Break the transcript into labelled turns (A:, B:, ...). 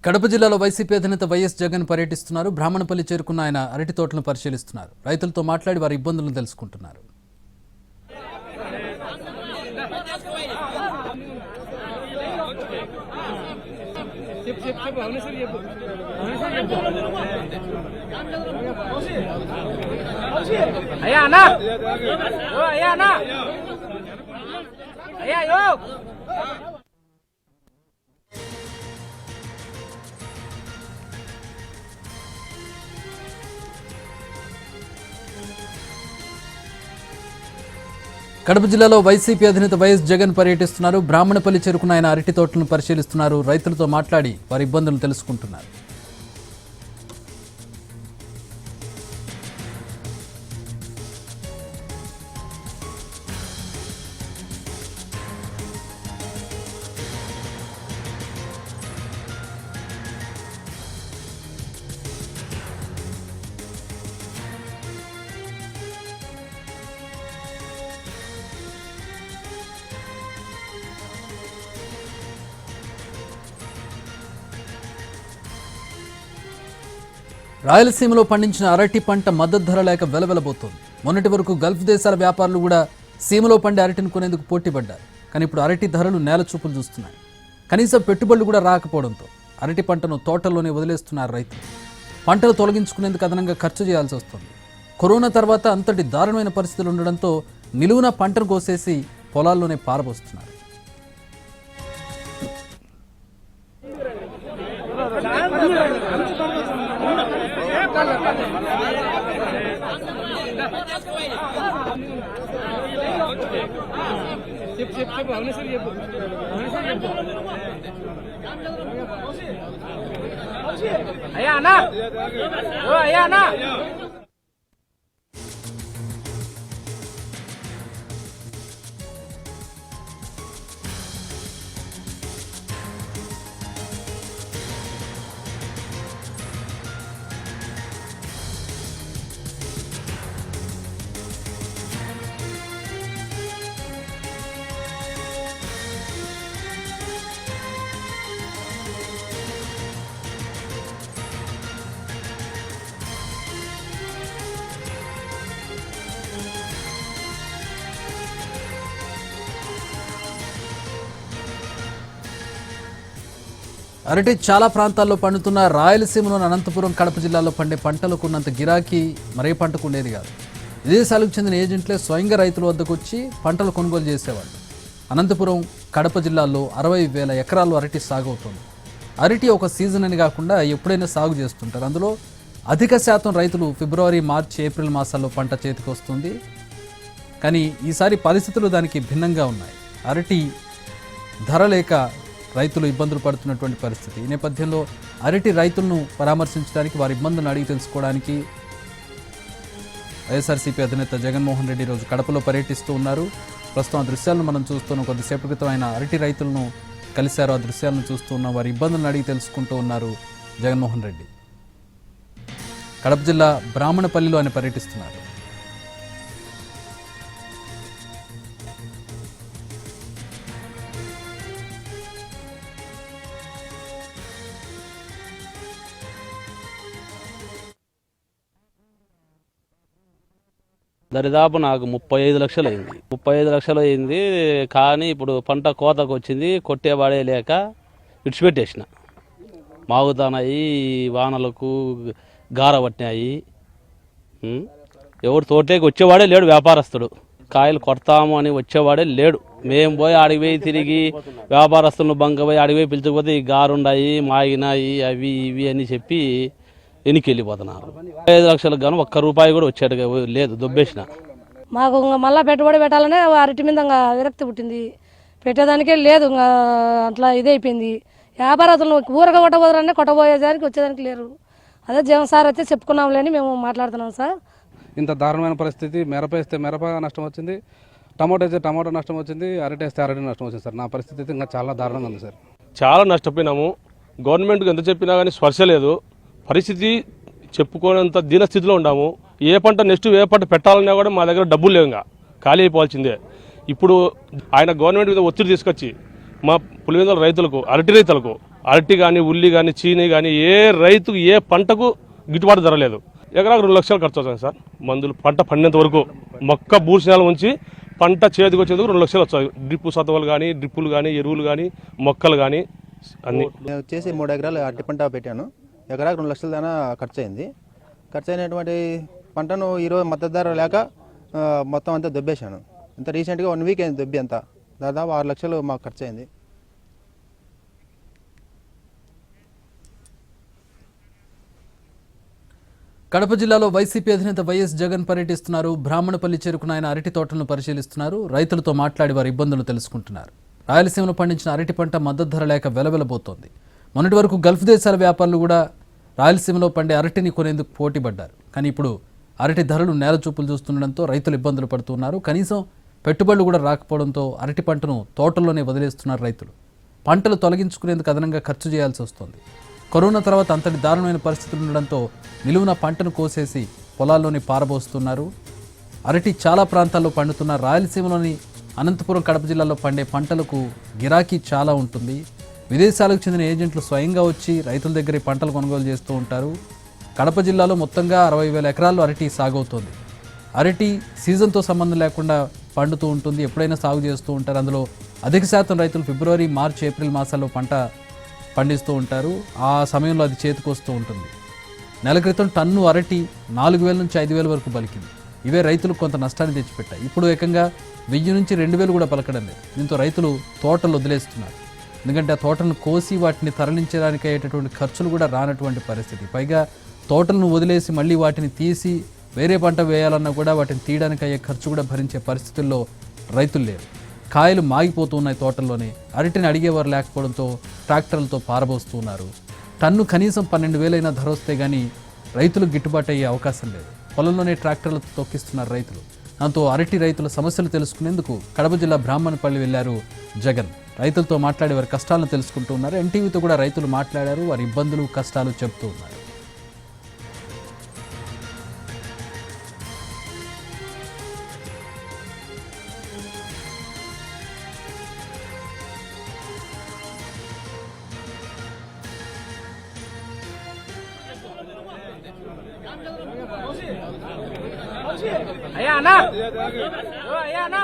A: కడప జిల్లాలో వైసీపీ అధినేత వైఎస్ జగన్ పర్యటిస్తున్నారు. బ్రాహ్మణపల్లి చేరుకున్న ఆయన అరటి తోటలను పరిశీలిస్తున్నారు. రైతులతో మాట్లాడి వారి ఇబ్బందులను తెలుసుకుంటున్నారు. కడప జిల్లాలో వైసీపీ అధినేత వైఎస్ జగన్ పర్యటిస్తున్నారు. బ్రాహ్మణపల్లి చేరుకున్న ఆయన అరటి తోటలను పరిశీలిస్తున్నారు. రైతులతో మాట్లాడి వారి ఇబ్బందులను తెలుసుకుంటున్నారు. రాయలసీమలో పండించిన అరటి పంట మద్దతు ధర లేక వెలవెలబోతోంది. మొన్నటి వరకు గల్ఫ్ దేశాల వ్యాపారులు కూడా సీమలో పండే అరటిని కొనేందుకు పోటీపడ్డారు. కానీ ఇప్పుడు అరటి ధరలు నేల చూపులు చూస్తున్నాయి. కనీసం పెట్టుబడులు కూడా రాకపోవడంతో అరటి పంటను తోటల్లోనే వదిలేస్తున్నారు రైతులు. పంటలు తొలగించుకునేందుకు అదనంగా ఖర్చు చేయాల్సి వస్తుంది. కరోనా తర్వాత అంతటి దారుణమైన పరిస్థితులు ఉండడంతో నిలువున పంటను కోసేసి పొలాల్లోనే పారబోస్తున్నారు.
B: అయ్యా అన్నా అయ్యా అన్నా
A: అరటి చాలా ప్రాంతాల్లో పండుతున్న రాయలసీమలోని అనంతపురం, కడప జిల్లాలో పండే పంటలకు ఉన్నంత గిరాకీ మరే పంటకు ఉండేది కాదు. విదేశాలకు చెందిన ఏజెంట్లే స్వయంగా రైతుల వద్దకు వచ్చి పంటలు కొనుగోలు చేసేవాళ్ళు. అనంతపురం, కడప జిల్లాల్లో 60,000 ఎకరాల్లో అరటి సాగు అవుతుంది. అరటి ఒక సీజన్ అని కాకుండా ఎప్పుడైనా సాగు చేస్తుంటారు. అందులో అధిక శాతం రైతులు ఫిబ్రవరి, మార్చి, ఏప్రిల్ మాసాల్లో పంట చేతికి వస్తుంది. కానీ ఈసారి పరిస్థితులు దానికి భిన్నంగా ఉన్నాయి. అరటి ధర లేక రైతులు ఇబ్బందులు పడుతున్నటువంటి పరిస్థితి. ఈ నేపథ్యంలో అరటి రైతులను పరామర్శించడానికి, వారి ఇబ్బందులను అడిగి తెలుసుకోవడానికి వైఎస్ఆర్సీపీ అధినేత జగన్మోహన్ రెడ్డి రోజు కడపలో పర్యటిస్తూ ఉన్నారు. ప్రస్తుతం ఆ దృశ్యాలను మనం చూస్తున్నాం. కొద్దిసేపటి క్రితం ఆయన అరటి రైతులను కలిశారు. ఆ దృశ్యాలను చూస్తూ ఉన్నాం. వారి ఇబ్బందులను అడిగి తెలుసుకుంటూ ఉన్నారు జగన్మోహన్ రెడ్డి. కడప జిల్లా బ్రాహ్మణపల్లిలో ఆయన పర్యటిస్తున్నారు.
C: దరిదాపు నాకు 35 లక్షలు అయింది. 35 లక్షలు అయింది. కానీ ఇప్పుడు పంట కోతకు వచ్చింది, కొట్టేవాడే లేక విడిచిపెట్టేసిన. మాగుతానాయి, వానలకు గార పట్టినాయి. ఎవరు తోటలోకి వచ్చేవాడే లేడు. వ్యాపారస్తుడు కాయలు కొడతాము అని వచ్చేవాడే లేడు. మేము పోయి ఆడికి పోయి తిరిగి వ్యాపారస్తులను బంక పోయి ఆడికి పోయి పిలిచకపోతే ఈ గారుండాయి, మాగినాయి, అవి ఇవి అని చెప్పి ఎనికి వెళ్ళిపోతున్నారు. 5 లక్షలకు గాను ₹1 కూడా వచ్చేట లేదు, దొబ్బేసిన.
D: మాకు మళ్ళీ పెట్టుబడి పెట్టాలనే అరటి మీద విరక్తి పుట్టింది. పెట్టేదానికే లేదు, అట్లా ఇదైపోయింది. వ్యాపారస్తులు ఊరగా కొట్టబోదారనే కొట్టబోయేదానికి వచ్చేదానికి లేరు. అదే జగన్ సార్ అయితే చెప్పుకున్నాంలేని మేము మాట్లాడుతున్నాం సార్.
E: ఇంత దారుణమైన పరిస్థితి. మిరప వేస్తే మిరప నష్టం వచ్చింది, టమాటో వేస్తే టమాటో నష్టం వచ్చింది, అరటి వేస్తే అరటి నష్టం వచ్చింది సార్. నా పరిస్థితి అయితే ఇంకా చాలా దారుణంగా ఉంది సార్.
F: చాలా నష్టపోయినాము. గవర్నమెంట్కి ఎంత చెప్పినా కానీ స్పర్శ లేదు. పరిస్థితి చెప్పుకోనంత దీనస్థితిలో ఉన్నాము. ఏ పంట నెక్స్ట్ ఏ పంట పెట్టాలన్నా కూడా మా దగ్గర డబ్బులు లేవు, ఇంకా ఖాళీ అయిపోవాల్సిందే. ఇప్పుడు ఆయన గవర్నమెంట్ మీద ఒత్తిడి తీసుకొచ్చి మా పులివెందుల రైతులకు, అరటి రైతులకు అరటి కానీ ఉల్లి కానీ చీని కానీ ఏ రైతుకు ఏ పంటకు గిట్టుబాటు జరగలేదు. ఎకరాకు 2 లక్షలు ఖర్చు అవుతుంది సార్. మందులు పంట పండినంత వరకు మొక్క భూషణాల ఉంచి పంట చేతికి వచ్చేందుకు 2 లక్షలు వచ్చాయి. డ్రిప్పు సతవలు కానీ డ్రిప్పులు కానీ ఎరువులు కానీ మొక్కలు కానీ అన్నీ.
G: నేను వచ్చేసి 3 ఎకరాలు అరటి పంట పెట్టాను. ఎకరాకు 2 లక్షల దాకా ఖర్చు అయింది. ఖర్చు అయినటువంటి పంటను ఈరోజు మద్దతు ధర లేక మొత్తం అంతా దొబ్బేశాను. ఇంత రీసెంట్గా 1 వీక్ అయింది దొబ్బి అంతా. దాదాపు 6 లక్షలు మాకు ఖర్చు అయింది.
A: కడప జిల్లాలో వైసీపీ అధినేత వైఎస్ జగన్ పర్యటిస్తున్నారు. బ్రాహ్మణపల్లి చేరుకున్న ఆయన అరటి తోటలను పరిశీలిస్తున్నారు. రైతులతో మాట్లాడి వారి ఇబ్బందులు తెలుసుకుంటున్నారు. రాయలసీమలో పండించిన అరటి పంట మద్దతు ధర లేక వెలవెలబోతోంది. మొన్నటి వరకు గల్ఫ్ దేశాల వ్యాపారులు కూడా రాయలసీమలో పండే అరటిని కొనేందుకు పోటీపడ్డారు. కానీ ఇప్పుడు అరటి ధరలు నేలచూపులు చూస్తుండడంతో రైతులు ఇబ్బందులు పడుతున్నారు. కనీసం పెట్టుబడులు కూడా రాకపోవడంతో అరటి పంటను తోటల్లోనే వదిలేస్తున్నారు రైతులు. పంటలు తొలగించుకునేందుకు అదనంగా ఖర్చు చేయాల్సి వస్తోంది. కరోనా తర్వాత అంతటి దారుణమైన పరిస్థితులు ఉండడంతో నిలువున పంటను కోసేసి పొలాల్లోని పారబోస్తున్నారు. అరటి చాలా ప్రాంతాల్లో పండుతున్న రాయలసీమలోని అనంతపురం, కడప జిల్లాలో పండే పంటలకు గిరాకీ చాలా ఉంటుంది. విదేశాలకు చెందిన ఏజెంట్లు స్వయంగా వచ్చి రైతుల దగ్గర పంటలు కొనుగోలు చేస్తూ ఉంటారు. కడప జిల్లాలో మొత్తంగా 60,000 ఎకరాల్లో అరటి సాగవుతోంది. అరటి సీజన్తో సంబంధం లేకుండా పండుతూ ఉంటుంది. ఎప్పుడైనా సాగు చేస్తూ ఉంటారు. అందులో అధిక శాతం రైతులు ఫిబ్రవరి, మార్చి, ఏప్రిల్ మాసాల్లో పంట పండిస్తూ ఉంటారు. ఆ సమయంలో అది చేతికి వస్తూ ఉంటుంది. నెల క్రితం టన్ను అరటి 4,000 నుంచి 5,000 వరకు పలికింది. ఇవే రైతులకు కొంత నష్టాన్ని తెచ్చిపెట్టాయి. ఇప్పుడు ఏకంగా 1000 నుంచి 2,000 కూడా పలకడం లేదు. దీంతో రైతులు తోటలు వదిలేస్తున్నారు. ఎందుకంటే ఆ తోటలను కోసి వాటిని తరలించడానికి అయ్యేటటువంటి ఖర్చులు కూడా రానటువంటి పరిస్థితి. పైగా తోటలను వదిలేసి మళ్ళీ వాటిని తీసి వేరే పంట వేయాలన్నా కూడా వాటిని తీయడానికి అయ్యే ఖర్చు కూడా భరించే పరిస్థితుల్లో రైతులు లేరు. కాయలు మాగిపోతున్నాయి తోటల్లోనే. అరటిని అడిగేవారు లేకపోవడంతో ట్రాక్టర్లతో పారబోస్తున్నారు. టన్ను కనీసం 12,000 ధర వస్తే కానీ రైతులకు గిట్టుబాటు అయ్యే అవకాశం లేదు. పొలంలోనే ట్రాక్టర్లతో తొక్కిస్తున్నారు రైతులు. దాంతో అరటి రైతుల సమస్యలు తెలుసుకునేందుకు కడప జిల్లా బ్రాహ్మణపల్లి వెళ్లారు జగన్. రైతులతో మాట్లాడి వారి కష్టాలను తెలుసుకుంటూ ఉన్నారు. ఎన్టీవీతో కూడా రైతులు మాట్లాడారు. వారి ఇబ్బందులు, కష్టాలు చెప్తూ ఉన్నారు.
B: అయ్యా అన్నా, అయ్యా అన్నా.